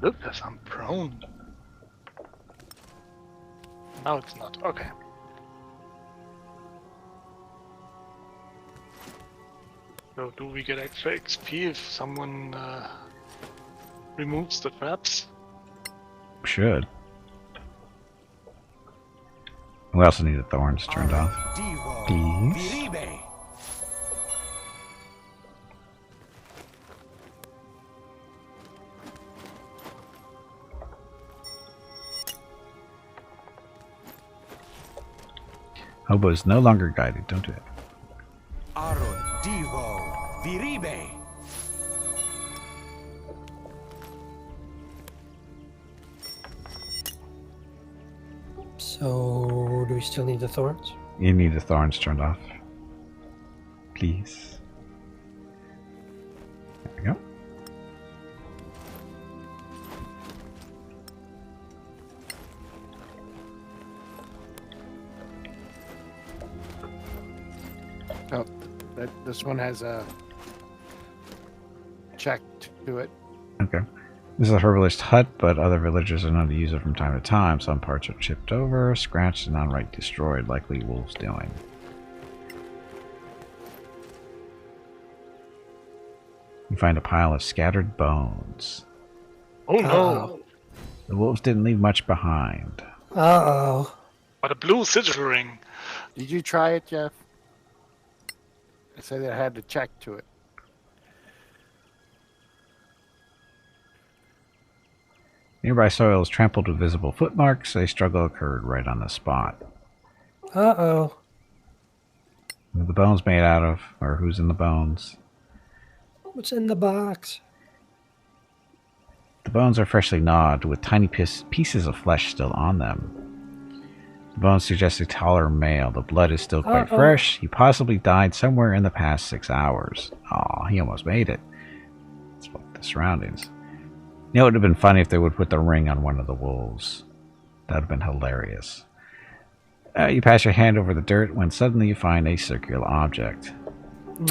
Look, there's I'm prone. Now it's not. Okay. So do we get extra XP if someone removes the traps? Should. We also need the thorns turned off. Please. Hobo is no longer guided. Don't do it. So, do we still need the thorns? You need the thorns turned off. Please. There we go. Oh, this one has a check to it. Okay. This is a herbalist hut, but other villagers are known to use it from time to time. Some parts are chipped over, scratched, and outright destroyed, likely wolves doing. You find a pile of scattered bones. Oh no! The wolves didn't leave much behind. Uh-oh. But a blue sigil ring. Did you try it, Jeff? I said it had a check to it. Nearby soil is trampled with visible footmarks. A struggle occurred right on the spot. Uh-oh. What are the bones made out of? Or who's in the bones? What's in the box? The bones are freshly gnawed, with tiny pieces of flesh still on them. The bones suggest a taller male. The blood is still quite fresh. He possibly died somewhere in the past 6 hours. Aw, he almost made it. Let's look at the surroundings. You know, it would have been funny if they would put the ring on one of the wolves. That would have been hilarious. You pass your hand over the dirt when suddenly you find a circular object.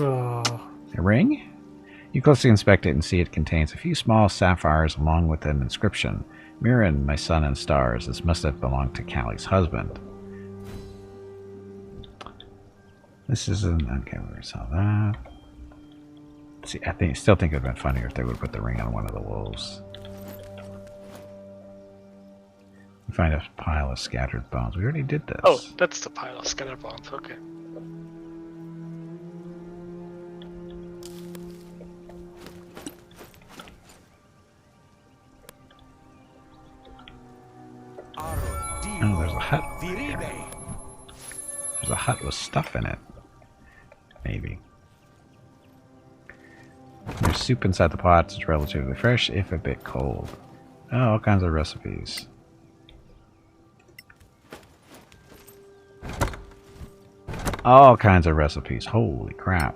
Oh. A ring? You closely inspect it and see it contains a few small sapphires along with an inscription. Mirren, my son and stars. This must have belonged to Callie's husband. This isn't... Okay, we saw that. See, still think it would have been funnier if they would put the ring on one of the wolves. You find a pile of scattered bones. We already did this. Oh, that's the pile of scattered bones. Okay. Oh, there's a hut. There's a hut with stuff in it. Maybe. There's soup inside the pots. It's relatively fresh, if a bit cold. Oh, all kinds of recipes. All kinds of recipes. Holy crap.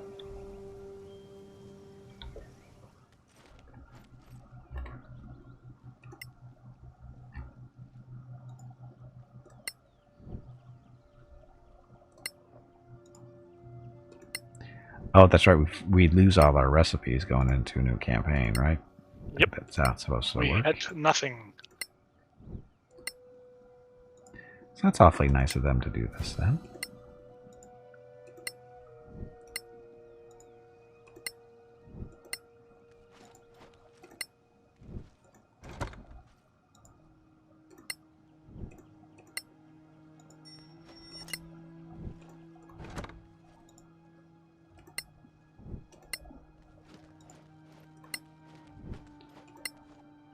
Oh, that's right. We lose all our recipes going into a new campaign, right? Yep. That's how it's supposed to We work. had nothing. So that's awfully nice of them to do this then.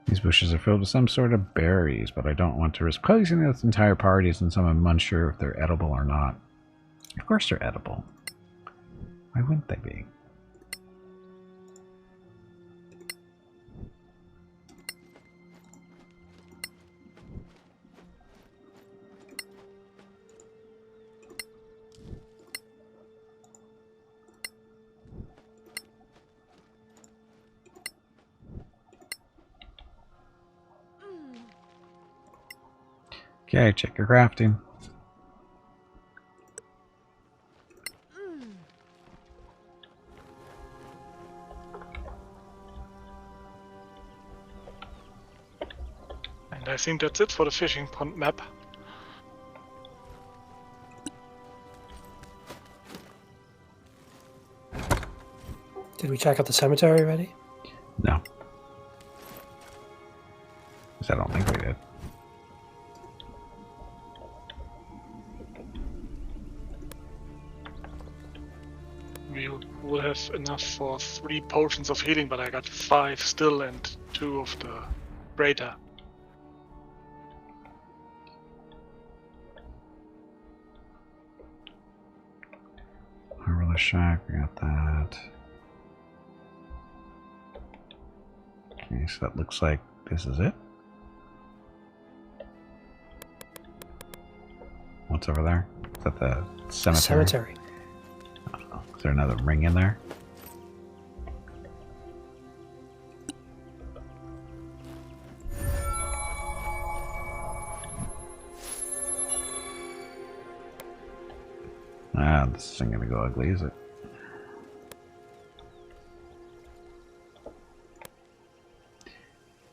These bushes are filled with some sort of berries, but I don't want to risk poisoning this entire party since I'm unsure if they're edible or not. Of course they're edible. Why wouldn't they be? Okay, check your crafting. And I think that's it for the fishing pond map. Did we check out the cemetery already? No. 'Cause I don't think we did. We will have enough for 3 potions of healing, but I got 5 still and 2 of the Raider. Marvelous Shack, we got that. Okay, so that looks like this is it. What's over there? Is that the cemetery? Cemetery. Oh, is there another ring in there? Ah, this isn't gonna go ugly, is it?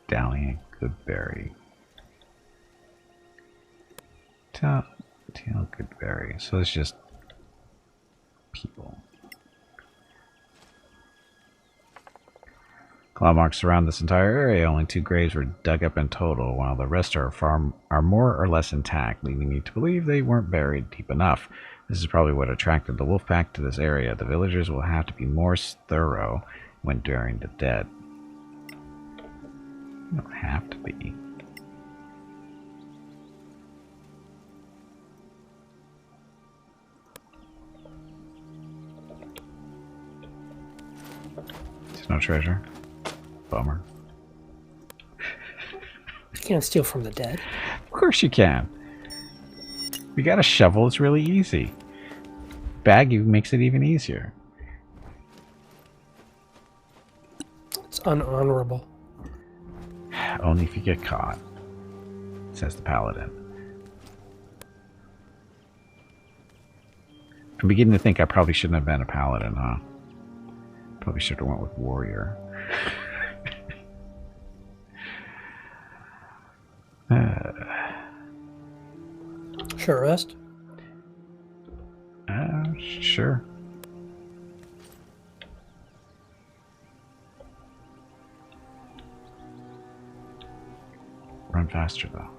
Dowling Goodberry. Tail Goodberry. So it's just people. Claw marks surround this entire area. Only 2 graves were dug up in total, while the rest are more or less intact, leading me to believe they weren't buried deep enough. This is probably what attracted the wolf pack to this area. The villagers will have to be more thorough when burying the dead. You don't have to be. There's no treasure. Bummer. You can't steal from the dead. Of course you can. We got a shovel, it's really easy. Bag you makes it even easier. It's unhonorable. Only if you get caught, says the paladin. I'm beginning to think I probably shouldn't have been a paladin, huh? Probably should have went with warrior. Sure, rest. Sure. Run faster, though.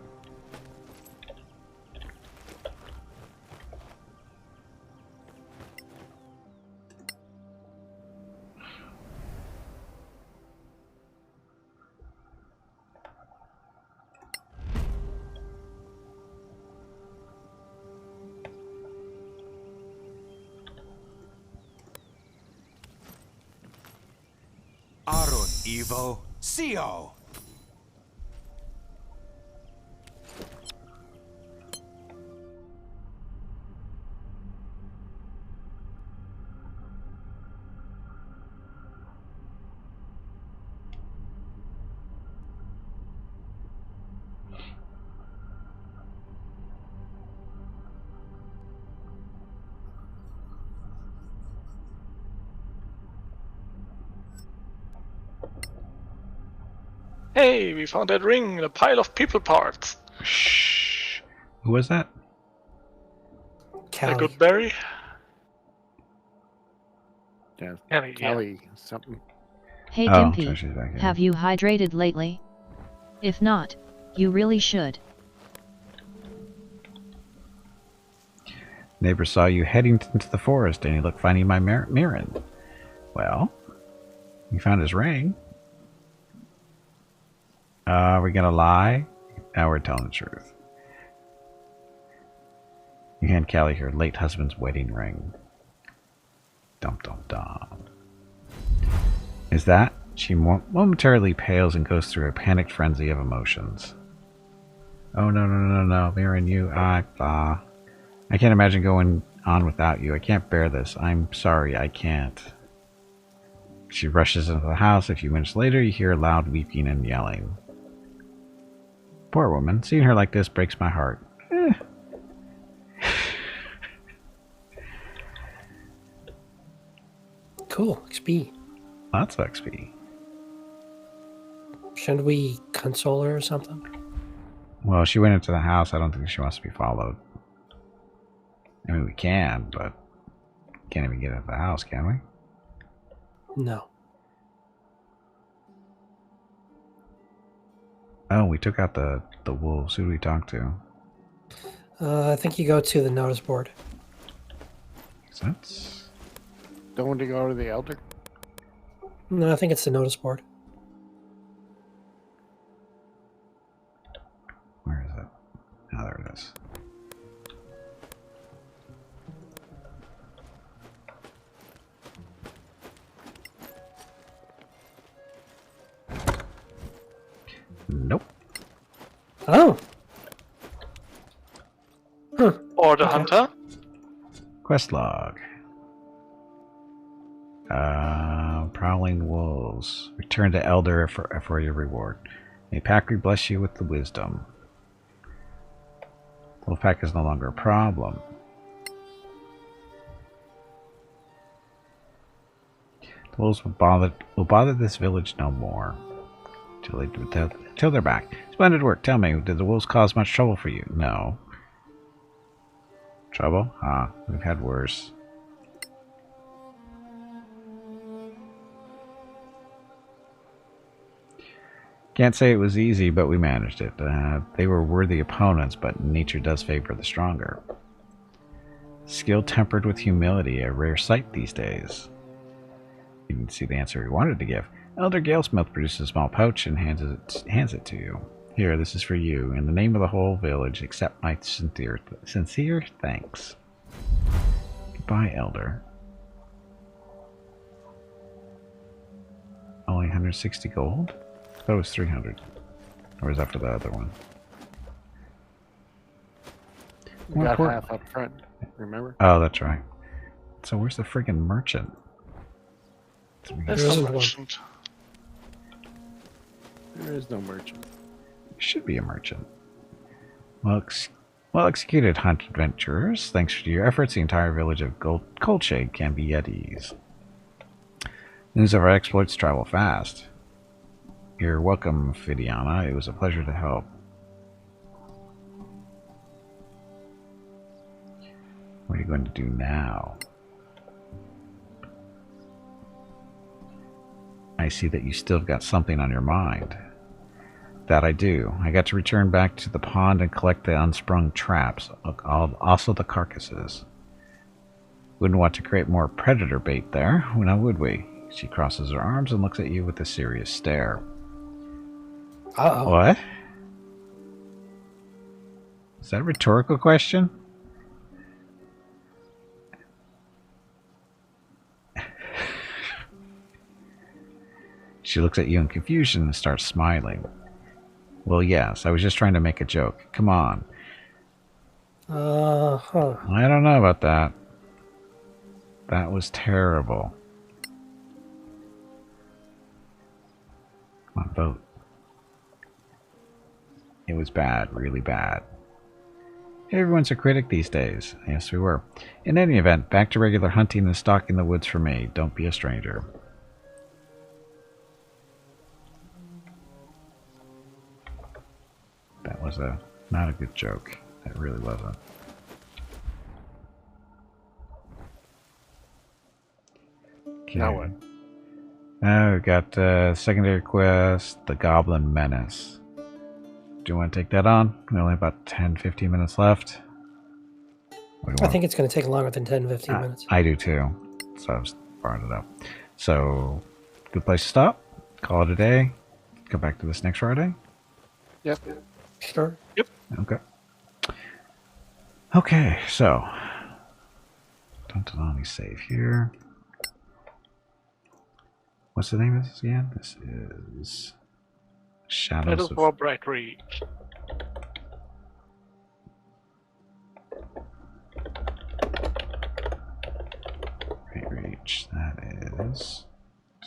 Arun Evo CO. Hey, we found that ring in a pile of people parts. Shh. Who was that? A Callie. good berry? Yeah, Yeah. Kelly, something. Hey Oh, Dimpy, so she's back here. have you hydrated lately? If not, you really should. Neighbor saw you heading into the forest and he looked finding my Mirren. Well, you found his ring. Are we gonna lie? Now we're telling the truth. You hand Callie her late husband's wedding ring. Dum dum dum. Is that? She momentarily pales and goes through a panicked frenzy of emotions. Oh no no no no, Mirren, you I can't imagine going on without you. I can't bear this. I'm sorry, I can't. She rushes into the house. A few minutes later, you hear loud weeping and yelling. Poor woman. Seeing her like this breaks my heart. Cool. XP. Lots of XP. Shouldn't we console her or something? Well, she went into the house. I don't think she wants to be followed. I mean, we can, but can't even get into the house, can we? No. Oh, we took out the wolves. Who do we talk to? I think you go to the notice board. Makes sense. Don't want to go to the elder. No, I think it's the notice board. Where is it? Oh, there it is. Nope. Oh. Huh. Or the Okay. hunter. Quest log. Prowling wolves. Return to Elder for your reward. May Pakri bless you with the wisdom. Wolfpack is no longer a problem. The wolves will bother this village no more. Till they're back. Splendid work. Tell me, did the wolves cause much trouble for you? No. Trouble? Ah, we've had worse. Can't say it was easy, but we managed it. They were worthy opponents, but nature does favor the stronger. Skill tempered with humility, a rare sight these days. You didn't see the answer he wanted to give. Elder Galesmith produces a small pouch and hands it to you. Here, this is for you. In the name of the whole village, accept my sincere thanks. Goodbye, Elder. Only 160 gold? I thought it was 300. Or is that for the other one? We got half up front, remember? Oh, that's right. So where's the friggin' merchant? There's There no isn't one. merchant. There is no merchant. There should be a merchant. Well executed, hunt adventurers. Thanks to your efforts, the entire village of Coldshade can be at ease. News of our exploits travel fast. You're welcome, Fidiana. It was a pleasure to help. What are you going to do now? I see that you still got something on your mind. That I do. I got to return back to the pond and collect the unsprung traps, also the carcasses. Wouldn't want to create more predator bait there, now would we? She crosses her arms and looks at you with a serious stare. Uh-oh. What? Is that a rhetorical question? She looks at you in confusion and starts smiling. Well, yes, I was just trying to make a joke. Come on. Uh-huh. I don't know about that. That was terrible. Come on, vote. It was bad, really bad. Everyone's a critic these days. Yes, we were. In any event, back to regular hunting and stalking the woods for me. Don't be a stranger. That was not a good joke. It really wasn't. Okay. Now what? Now we've got secondary quest, the Goblin Menace. Do you want to take that on? We only have about 10-15 minutes left. What do you I want? think it's going to take longer than 10-15 minutes. I do too. So I was brought it up. So, good place to stop. Call it a day. Come back to this next Friday. Yep. Sure. Okay. Okay, so. Don't save here. What's the name of this again? This is Shadows Battle of... for Brightreach. Brightreach. That is...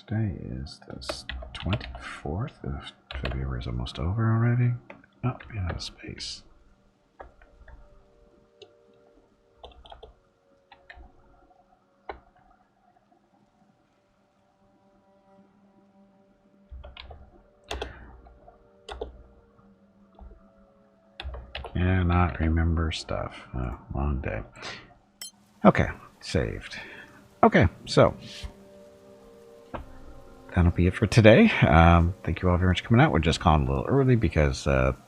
Today is the 24th of February. Is almost over already. Oh, we have a space. Cannot remember stuff. Oh, long day. Okay, saved. Okay, so that'll be it for today. Thank you all very much for coming out. We're just calling a little early because where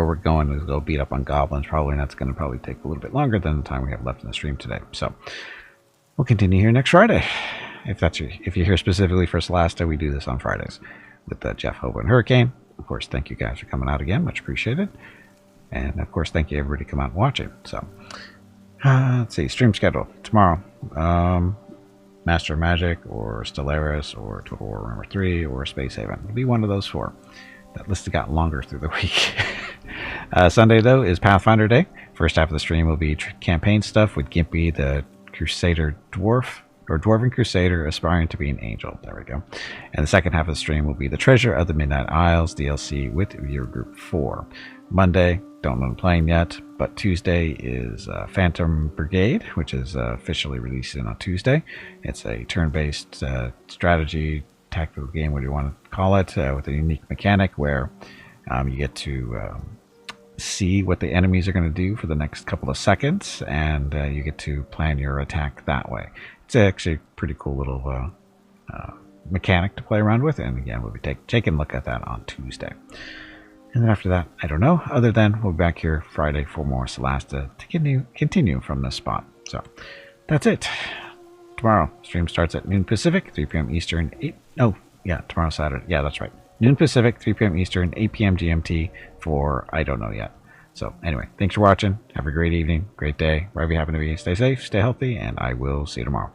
we're going is go beat up on goblins. Probably that's going to probably take a little bit longer than the time we have left in the stream today. So we'll continue here next Friday. If you're here specifically for Solasta, we do this on Fridays with Jeff, Hobo, and Hurricane. Of course, thank you guys for coming out again. Much appreciated. And of course, thank you everybody for coming out and watching. So let's see, stream schedule tomorrow. Master of Magic or Stellaris or Total War Warhammer 3 or Space Haven. It'll be one of those four. That list got longer through the week. Sunday, though, is Pathfinder Day. First half of the stream will be campaign stuff with Gimpy, the Crusader Dwarf, or Dwarven Crusader aspiring to be an angel. There we go. And the second half of the stream will be the Treasure of the Midnight Isles DLC with Viewer Group 4. Monday, don't know I'm playing yet, but Tuesday is Phantom Brigade, which is officially released on Tuesday. It's a turn-based strategy tactical game, what do you want to call it, with a unique mechanic where you get to see what the enemies are going to do for the next couple of seconds, and you get to plan your attack that way. It's actually a pretty cool little mechanic to play around with, and again, we'll be taking a look at that on Tuesday. And then after that, I don't know, other than we'll be back here Friday for more Solasta to continue from this spot. So that's it. Tomorrow, stream starts at noon Pacific, 3 p.m. Eastern, tomorrow Saturday. Yeah, that's right. Noon Pacific, 3 p.m. Eastern, 8 p.m. GMT for I don't know yet. So anyway, thanks for watching. Have a great evening, great day, wherever you happen to be. Stay safe, stay healthy, and I will see you tomorrow.